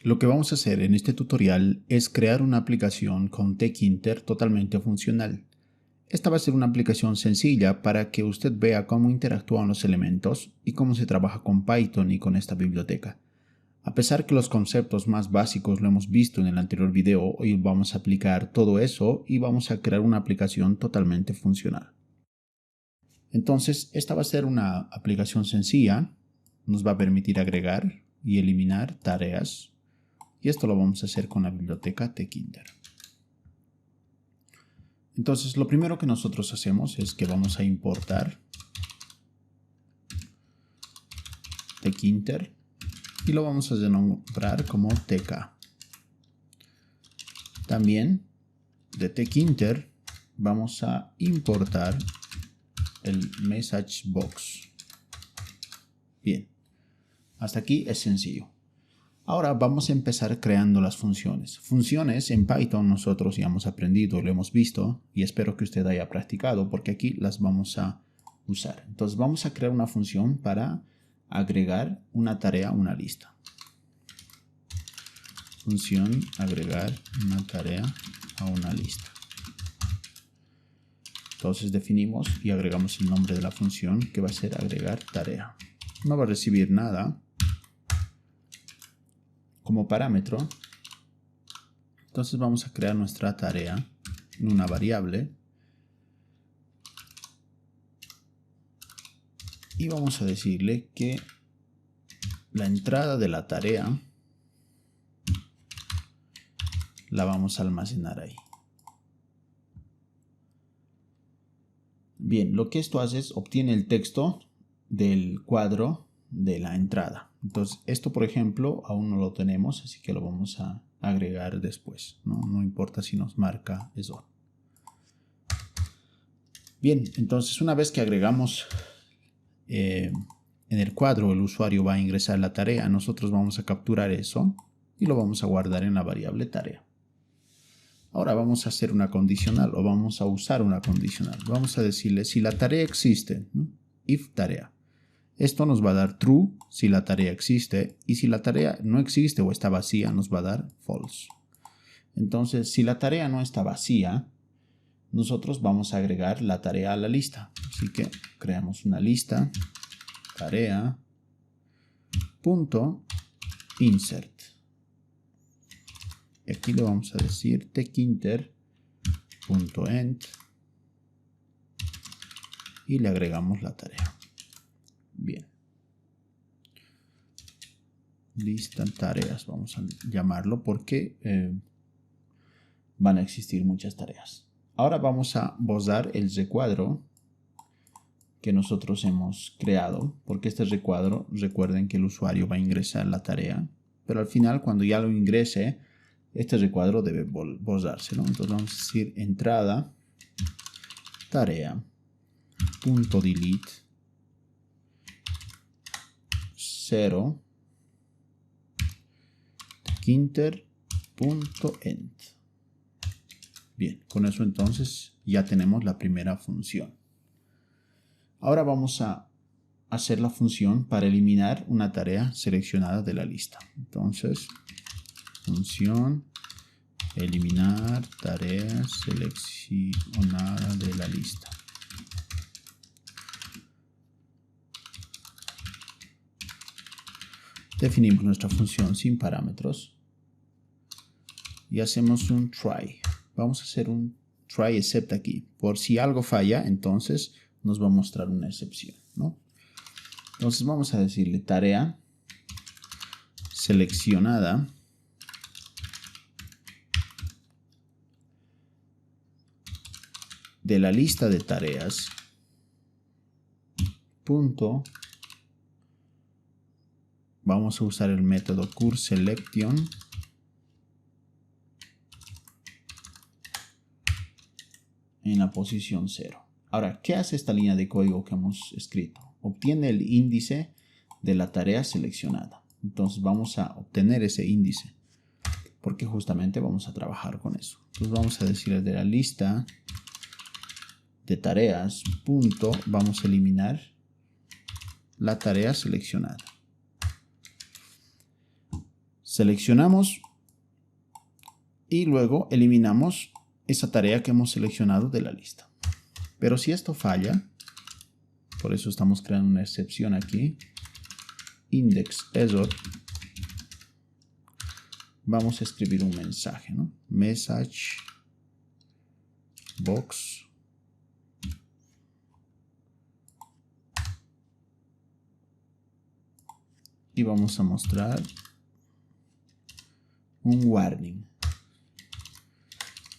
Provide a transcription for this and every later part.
Lo que vamos a hacer en este tutorial es crear una aplicación con Tkinter totalmente funcional. Esta va a ser una aplicación sencilla para que usted vea cómo interactúan los elementos y cómo se trabaja con Python y con esta biblioteca. A pesar que los conceptos más básicos lo hemos visto en el anterior video, hoy vamos a aplicar todo eso y vamos a crear una aplicación totalmente funcional. Entonces, esta va a ser una aplicación sencilla, nos va a permitir agregar y eliminar tareas. Y esto lo vamos a hacer con la biblioteca Tkinter. Entonces, lo primero que nosotros hacemos es que vamos a importar Tkinter y lo vamos a nombrar como tk. También de Tkinter vamos a importar el message box. Bien, hasta aquí es sencillo. Ahora vamos a empezar creando las funciones. Funciones en Python nosotros ya hemos aprendido, lo hemos visto y espero que usted haya practicado porque aquí las vamos a usar. Entonces vamos a crear una función para agregar una tarea a una lista. Función agregar una tarea a una lista. Entonces definimos y agregamos el nombre de la función que va a ser agregar tarea. No va a recibir nada como parámetro. Entonces vamos a crear nuestra tarea en una variable y vamos a decirle que la entrada de la tarea la vamos a almacenar ahí. Bien, lo que esto hace es obtiene el texto del cuadro de la entrada. Entonces esto, por ejemplo, aún no lo tenemos, así que lo vamos a agregar después. No importa si nos marca eso. Bien, entonces una vez que agregamos en el cuadro el usuario va a ingresar la tarea, nosotros vamos a capturar eso y lo vamos a guardar en la variable tarea. Ahora vamos a hacer una condicional o vamos a usar una condicional. Vamos a decirle si la tarea existe, ¿no? If tarea. Esto nos va a dar true si la tarea existe y si la tarea no existe o está vacía nos va a dar false. Entonces, si la tarea no está vacía, nosotros vamos a agregar la tarea a la lista. Así que creamos una lista, tarea, punto, insert. Y aquí le vamos a decir tkinter.end y le agregamos la tarea. Bien. Lista tareas, vamos a llamarlo porque van a existir muchas tareas. Ahora vamos a bozar el recuadro que nosotros hemos creado, porque este recuadro, recuerden que el usuario va a ingresar la tarea, pero al final cuando ya lo ingrese, este recuadro debe bozarse, ¿no? Entonces vamos a decir entrada, tarea, punto delete, 0, tkinter.end. Bien, con eso entonces ya tenemos la primera función. Ahora vamos a hacer la función para eliminar una tarea seleccionada de la lista. Entonces, función eliminar tarea seleccionada de la lista. Definimos nuestra función sin parámetros y hacemos un try. Vamos a hacer un try except aquí. Por si algo falla, entonces nos va a mostrar una excepción, ¿no? Entonces vamos a decirle tarea seleccionada de la lista de tareas punto. Vamos a usar el método curSelection en la posición 0. Ahora, ¿qué hace esta línea de código que hemos escrito? Obtiene el índice de la tarea seleccionada. Entonces vamos a obtener ese índice porque justamente vamos a trabajar con eso. Entonces vamos a decirle de la lista de tareas punto, vamos a eliminar la tarea seleccionada. Seleccionamos y luego eliminamos esa tarea que hemos seleccionado de la lista. Pero si esto falla, por eso estamos creando una excepción aquí, index error, vamos a escribir un mensaje, ¿no? Message box y vamos a mostrar un warning.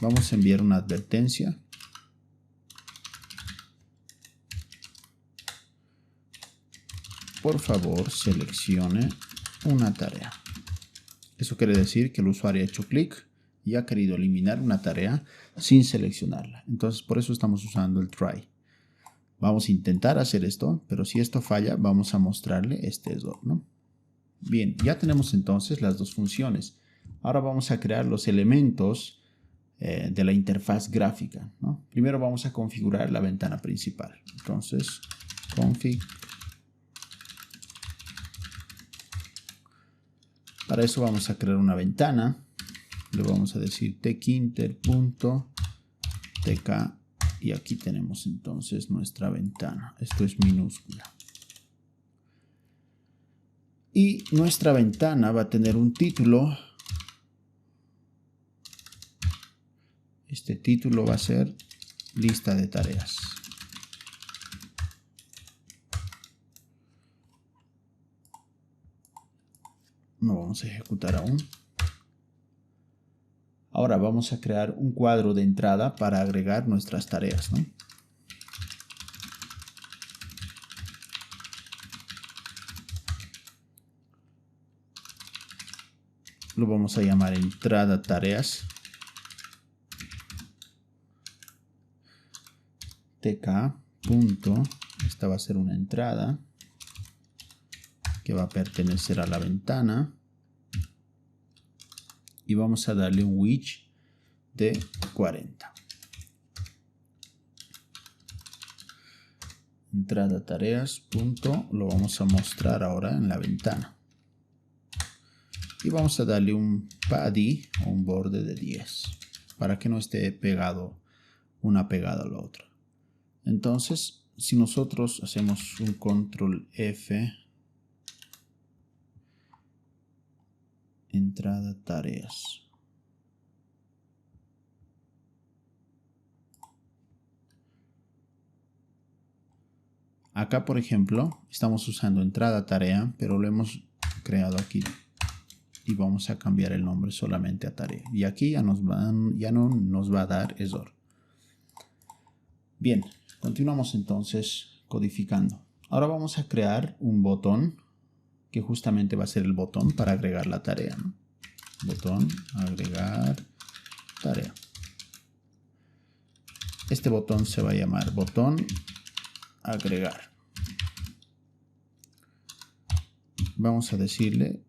Vamos a enviar una advertencia. Por favor, seleccione una tarea. Eso quiere decir que el usuario ha hecho clic y ha querido eliminar una tarea sin seleccionarla. Entonces, por eso estamos usando el try. Vamos a intentar hacer esto, pero si esto falla, vamos a mostrarle este error, ¿no? Bien, ya tenemos entonces las dos funciones. Ahora vamos a crear los elementos de la interfaz gráfica, ¿no? Primero vamos a configurar la ventana principal. Entonces, config. Para eso vamos a crear una ventana. Le vamos a decir techinter.tk y aquí tenemos entonces nuestra ventana. Esto es minúscula. Y nuestra ventana va a tener un título. Este título va a ser lista de tareas. No vamos a ejecutar aún. Ahora vamos a crear un cuadro de entrada para agregar nuestras tareas, ¿no? Lo vamos a llamar entrada tareas. tk. Esta va a ser una entrada que va a pertenecer a la ventana. Y vamos a darle un width de 40. Entrada tareas. Lo vamos a mostrar ahora en la ventana. Y vamos a darle un paddy o un borde de 10 para que no esté pegado una pegada a la otra. Entonces, si nosotros hacemos un control F, entrada tareas. Acá, por ejemplo, estamos usando entrada tarea, pero lo hemos creado aquí. Y vamos a cambiar el nombre solamente a tarea. Y aquí ya no nos va a dar error. Bien, continuamos entonces codificando. Ahora vamos a crear un botón que justamente va a ser el botón para agregar la tarea, ¿no? Botón, agregar tarea. Este botón se va a llamar botón agregar. Vamos a decirle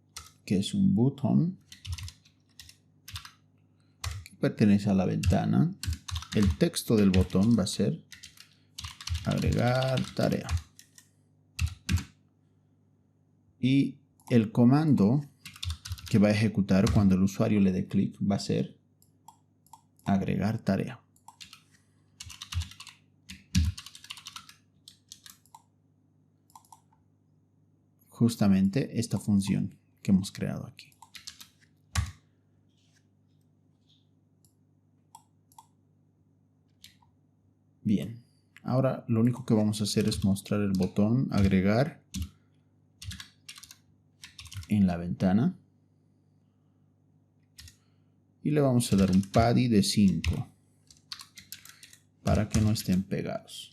que es un botón que pertenece a la ventana. El texto del botón va a ser agregar tarea. Y el comando que va a ejecutar cuando el usuario le dé clic va a ser agregar tarea. Justamente esta función que hemos creado aquí. Bien, ahora lo único que vamos a hacer es mostrar el botón agregar en la ventana. Y le vamos a dar un paddy de 5 para que no estén pegados.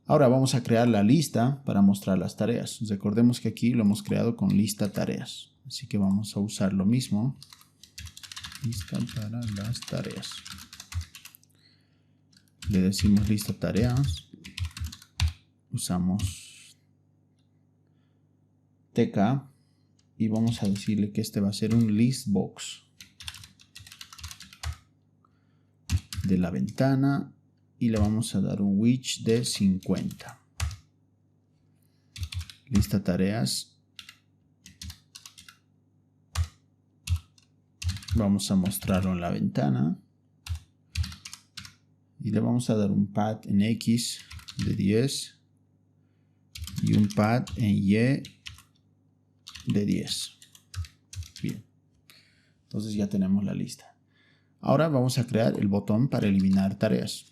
Ahora vamos a crear la lista para mostrar las tareas. Recordemos que aquí lo hemos creado con lista tareas. Así que vamos a usar lo mismo. Lista para las tareas. Le decimos lista tareas. Usamos tk. Y vamos a decirle que este va a ser un list box de la ventana. Y le vamos a dar un width de 50. Lista tareas Vamos a mostrarlo en la ventana. Y le vamos a dar un pad en X de 10 y un pad en Y de 10. Bien. Entonces ya tenemos la lista. Ahora vamos a crear el botón para eliminar tareas.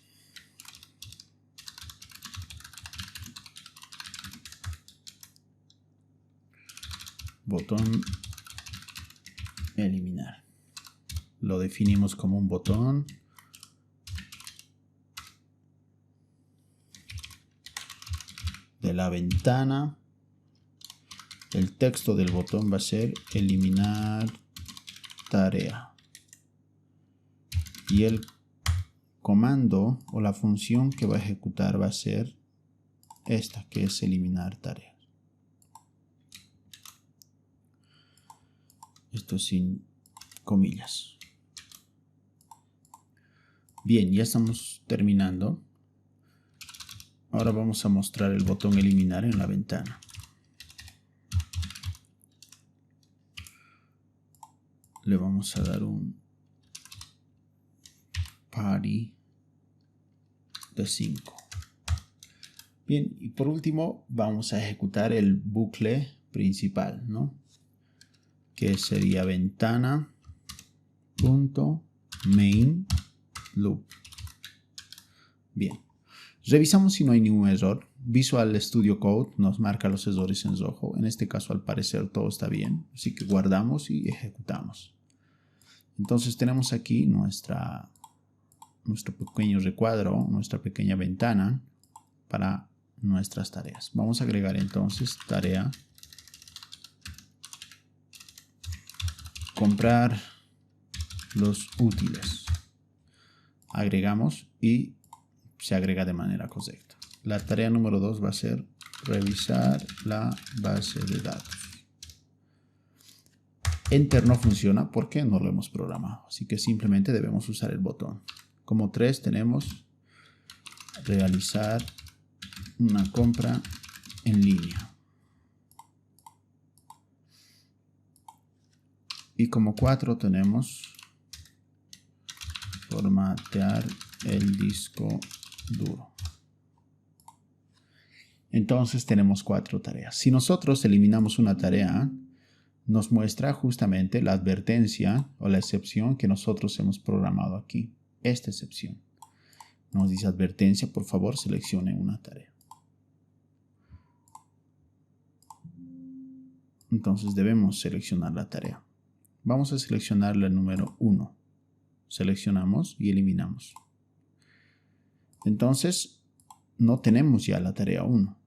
Botón eliminar. Lo definimos como un botón. De la ventana. El texto del botón va a ser eliminar tarea. Y el comando o la función que va a ejecutar va a ser esta, que es eliminar tareas. Esto sin comillas. Bien, ya estamos terminando. Ahora vamos a mostrar el botón eliminar en la ventana. Le vamos a dar un party de 5. Bien, y por último vamos a ejecutar el bucle principal, ¿no? Que sería ventana.main loop. Bien. Revisamos si no hay ningún error. Visual Studio Code nos marca los errores en rojo. En este caso, al parecer, todo está bien. Así que guardamos y ejecutamos. Entonces tenemos aquí nuestro pequeño recuadro, nuestra pequeña ventana para nuestras tareas. Vamos a agregar entonces tarea. Comprar los útiles. Agregamos y se agrega de manera correcta. La tarea número 2 va a ser revisar la base de datos. Enter no funciona porque no lo hemos programado, así que simplemente debemos usar el botón. Como 3 tenemos realizar una compra en línea. Y como 4 tenemos formatear el disco duro. Entonces tenemos 4 tareas. Si nosotros eliminamos una tarea, nos muestra justamente la advertencia o la excepción que nosotros hemos programado aquí. Esta excepción. Nos dice advertencia, por favor seleccione una tarea. Entonces debemos seleccionar la tarea. Vamos a seleccionar la número 1. Seleccionamos y eliminamos. Entonces no tenemos ya la tarea 1.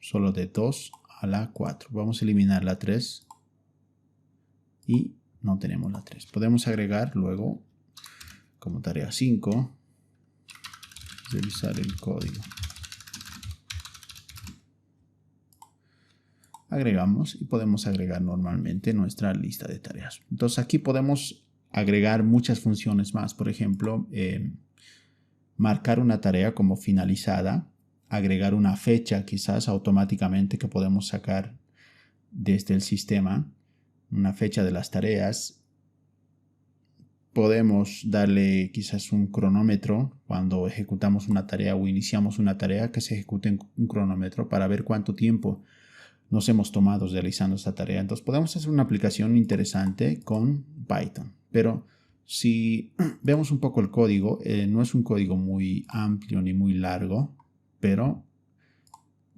Solo de 2 a la 4. Vamos a eliminar la 3. Y no tenemos la 3. Podemos agregar luego como tarea 5. Revisar el código. Agregamos y podemos agregar normalmente nuestra lista de tareas. Entonces aquí podemos agregar muchas funciones más. Por ejemplo, marcar una tarea como finalizada. Agregar una fecha quizás automáticamente que podemos sacar desde el sistema. Una fecha de las tareas. Podemos darle quizás un cronómetro cuando ejecutamos una tarea o iniciamos una tarea, que se ejecute un cronómetro para ver cuánto tiempo nos hemos tomado realizando esta tarea. Entonces podemos hacer una aplicación interesante con Python. Pero si vemos un poco el código, no es un código muy amplio ni muy largo, pero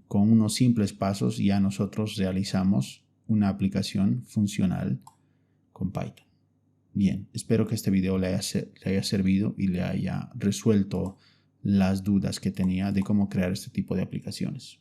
con unos simples pasos ya nosotros realizamos una aplicación funcional con Python. Bien, espero que este video le haya servido y le haya resuelto las dudas que tenía de cómo crear este tipo de aplicaciones.